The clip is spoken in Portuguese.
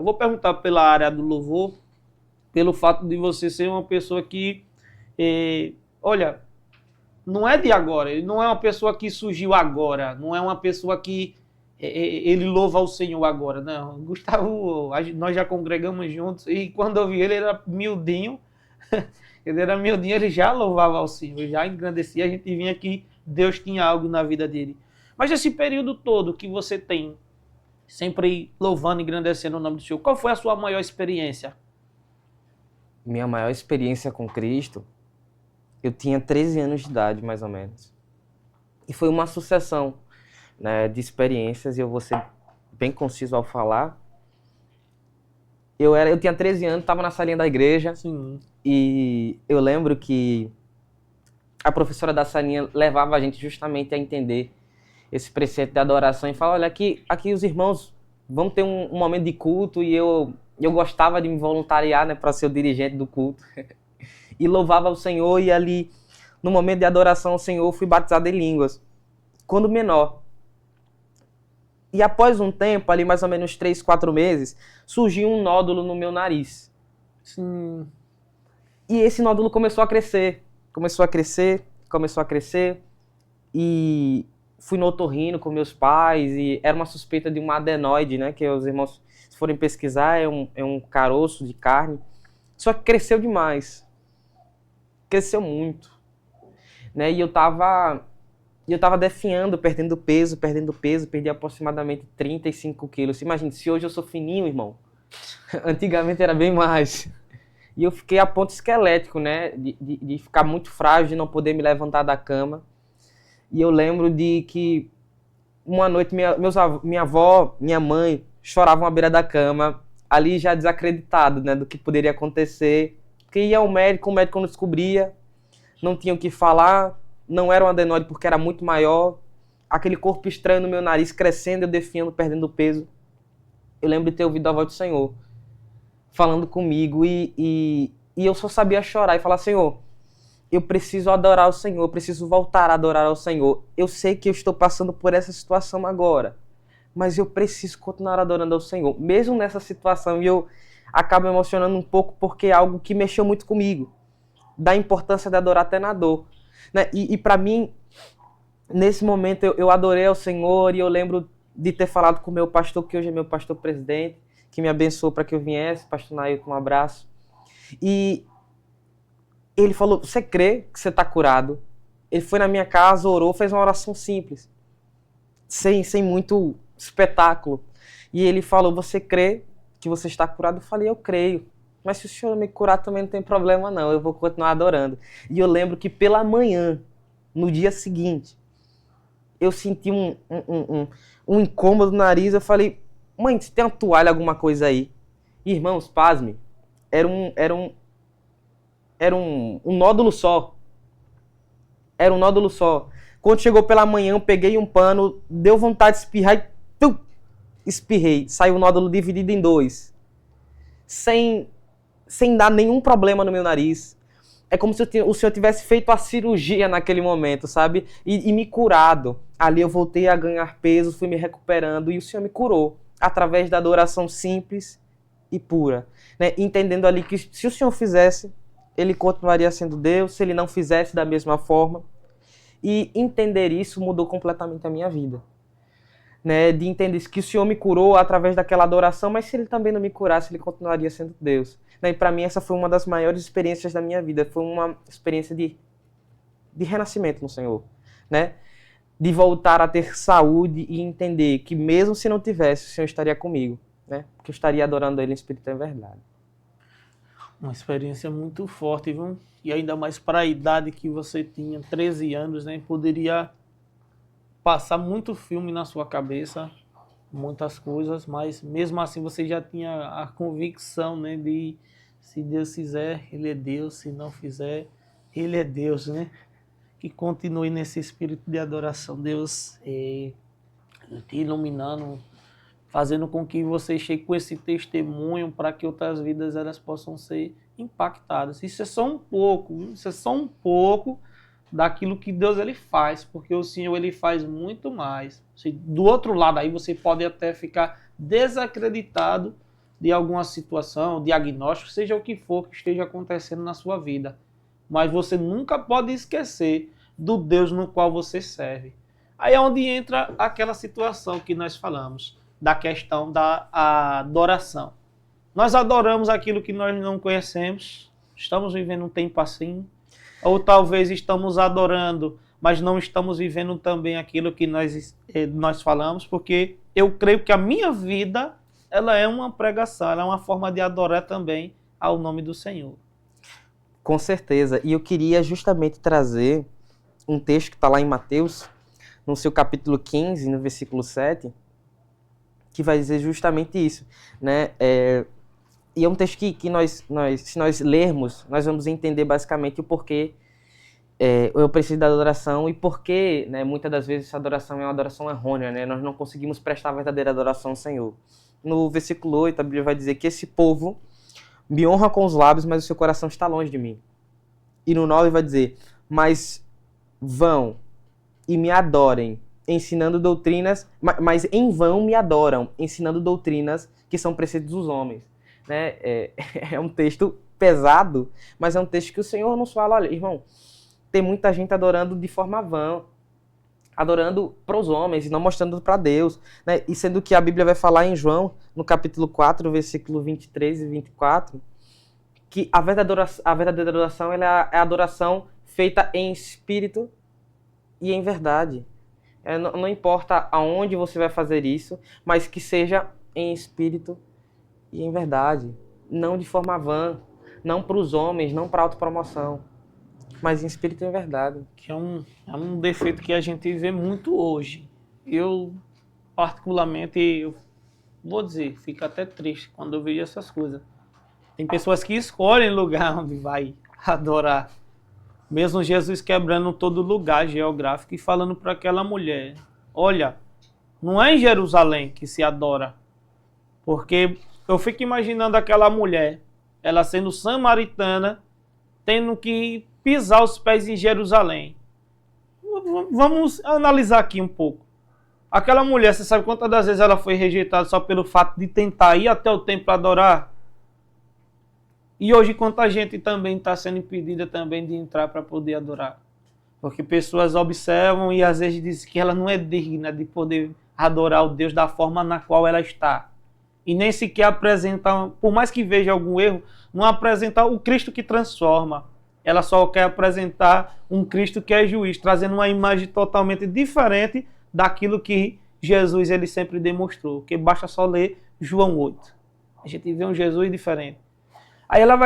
Eu vou perguntar pela área do louvor, pelo fato de você ser uma pessoa que, olha, não é de agora, ele não é uma pessoa que surgiu agora, não é uma pessoa que ele louva ao Senhor agora, não. Gustavo, nós já congregamos juntos e quando eu vi ele, ele era miudinho, ele já louvava ao Senhor, já engrandecia, a gente vinha que Deus tinha algo na vida dele. Mas esse período todo que você tem, sempre louvando e engrandecendo o nome do Senhor, qual foi a sua maior experiência? Minha maior experiência com Cristo, eu tinha 13 anos de idade, mais ou menos. E foi uma sucessão, né, de experiências, e eu vou ser bem conciso ao falar. Eu tinha 13 anos, estava na salinha da igreja. Sim. E eu lembro que a professora da salinha levava a gente justamente a entender esse preceito de adoração e falar, olha, aqui os irmãos vão ter um momento de culto, e eu gostava de me voluntariar, né, para ser o dirigente do culto. E louvava o Senhor, e ali, no momento de adoração ao Senhor, fui batizado em línguas, quando menor. E após um tempo, ali mais ou menos 3, 4 meses, surgiu um nódulo no meu nariz. Sim. E esse nódulo começou a crescer, e fui no otorrino com meus pais, e era uma suspeita de uma adenoide, né, que os irmãos, se forem pesquisar, é um caroço de carne. Só que cresceu demais, cresceu muito, né, e eu tava definhando, perdendo peso, perdi aproximadamente 35 quilos. Imagina, se hoje eu sou fininho, irmão, antigamente era bem mais. E eu fiquei a ponto esquelético, né, de ficar muito frágil, de não poder me levantar da cama. E eu lembro de que uma noite minha avó, minha mãe, choravam à beira da cama, ali já desacreditado, né, do que poderia acontecer. Porque ia ao médico, o médico não descobria, não tinha o que falar, não era um adenoide porque era muito maior, aquele corpo estranho no meu nariz crescendo, eu definhando, perdendo peso. Eu lembro de ter ouvido a voz do Senhor falando comigo, e eu só sabia chorar e falar, Senhor, eu preciso adorar o Senhor, eu preciso voltar a adorar ao Senhor. Eu sei que eu estou passando por essa situação agora, mas eu preciso continuar adorando ao Senhor, mesmo nessa situação. E eu acabo emocionando um pouco porque é algo que mexeu muito comigo, da importância de adorar até na dor, né? E para mim, nesse momento, eu adorei ao Senhor, e eu lembro de ter falado com o meu pastor, que hoje é meu pastor presidente, que me abençoou para que eu viesse, pastor Nailton, um abraço. E ele falou, você crê que você está curado? Ele foi na minha casa, orou, fez uma oração simples, sem muito espetáculo. E ele falou, você crê que você está curado? Eu falei, eu creio. Mas se o Senhor me curar também não tem problema não, eu vou continuar adorando. E eu lembro que pela manhã, no dia seguinte, eu senti um incômodo no nariz. Eu falei, mãe, você tem uma toalha, alguma coisa aí? Irmãos, pasme, era um nódulo só. Era um nódulo só. Quando chegou pela manhã, eu peguei um pano, deu vontade de espirrar e espirrei. Saiu o nódulo dividido em 2. Sem dar nenhum problema no meu nariz. É como se o Senhor tivesse feito a cirurgia naquele momento, sabe? E me curado. Ali eu voltei a ganhar peso, fui me recuperando, e o Senhor me curou através da adoração simples e pura, né? Entendendo ali que se o Senhor fizesse, Ele continuaria sendo Deus, se Ele não fizesse da mesma forma. E entender isso mudou completamente a minha vida, né? De entender que o Senhor me curou através daquela adoração, mas se Ele também não me curasse, Ele continuaria sendo Deus, né? E para mim essa foi uma das maiores experiências da minha vida, foi uma experiência de renascimento no Senhor, né? De voltar a ter saúde e entender que mesmo se não tivesse, o Senhor estaria comigo, né? Porque eu estaria adorando Ele em espírito e em verdade. Uma experiência muito forte, viu? E ainda mais para a idade que você tinha, 13 anos, né? Poderia passar muito filme na sua cabeça, muitas coisas, mas mesmo assim você já tinha a convicção, né, de se Deus fizer, Ele é Deus, se não fizer, Ele é Deus, né? Que continue nesse espírito de adoração, Deus te iluminando, fazendo com que você chegue com esse testemunho para que outras vidas elas possam ser impactadas. Isso é só um pouco, isso é só um pouco daquilo que Deus ele faz, porque o Senhor ele faz muito mais. Do outro lado aí você pode até ficar desacreditado de alguma situação, diagnóstico, seja o que for que esteja acontecendo na sua vida. Mas você nunca pode esquecer do Deus no qual você serve. Aí é onde entra aquela situação que nós falamos, da questão da adoração. Nós adoramos aquilo que nós não conhecemos, estamos vivendo um tempo assim, ou talvez estamos adorando, mas não estamos vivendo também aquilo que nós falamos, porque eu creio que a minha vida, ela é uma pregação, ela é uma forma de adorar também ao nome do Senhor. Com certeza. E eu queria justamente trazer um texto que está lá em Mateus, no seu capítulo 15, no versículo 7, que vai dizer justamente isso, né? E é um texto que se nós lermos, nós vamos entender basicamente o porquê eu preciso da adoração e porquê, né, muitas das vezes essa adoração é uma adoração errônea, né? Nós não conseguimos prestar a verdadeira adoração ao Senhor. No versículo 8, a Bíblia vai dizer que esse povo me honra com os lábios, mas o seu coração está longe de mim. E no 9 vai dizer, mas vão e me adorem, ensinando doutrinas, mas em vão me adoram, ensinando doutrinas que são preceitos dos homens. Né? É um texto pesado, mas é um texto que o Senhor nos fala, olha, irmão, tem muita gente adorando de forma vã, adorando para os homens e não mostrando para Deus. Né? E sendo que a Bíblia vai falar em João, no capítulo 4, versículo 23 e 24, que a verdadeira adoração ela é a adoração feita em espírito e em verdade. Não importa aonde você vai fazer isso, mas que seja em espírito e em verdade. Não de forma vã, não para os homens, não para autopromoção, mas em espírito e em verdade. Que é um defeito que a gente vê muito hoje. Eu, particularmente, eu vou dizer, fico até triste quando eu vejo essas coisas. Tem pessoas que escolhem lugar onde vai adorar. Mesmo Jesus quebrando todo lugar geográfico e falando para aquela mulher, olha, não é em Jerusalém que se adora. Porque eu fico imaginando aquela mulher, ela sendo samaritana, tendo que pisar os pés em Jerusalém. Vamos analisar aqui um pouco. Aquela mulher, você sabe quantas das vezes ela foi rejeitada só pelo fato de tentar ir até o templo adorar? E hoje quanta gente também está sendo impedida também de entrar para poder adorar. Porque pessoas observam e às vezes dizem que ela não é digna de poder adorar o Deus da forma na qual ela está. E nem sequer apresentar, por mais que veja algum erro, não apresentar o Cristo que transforma. Ela só quer apresentar um Cristo que é juiz, trazendo uma imagem totalmente diferente daquilo que Jesus ele sempre demonstrou. Que basta só ler João 8. A gente vê um Jesus diferente. Aí ela vai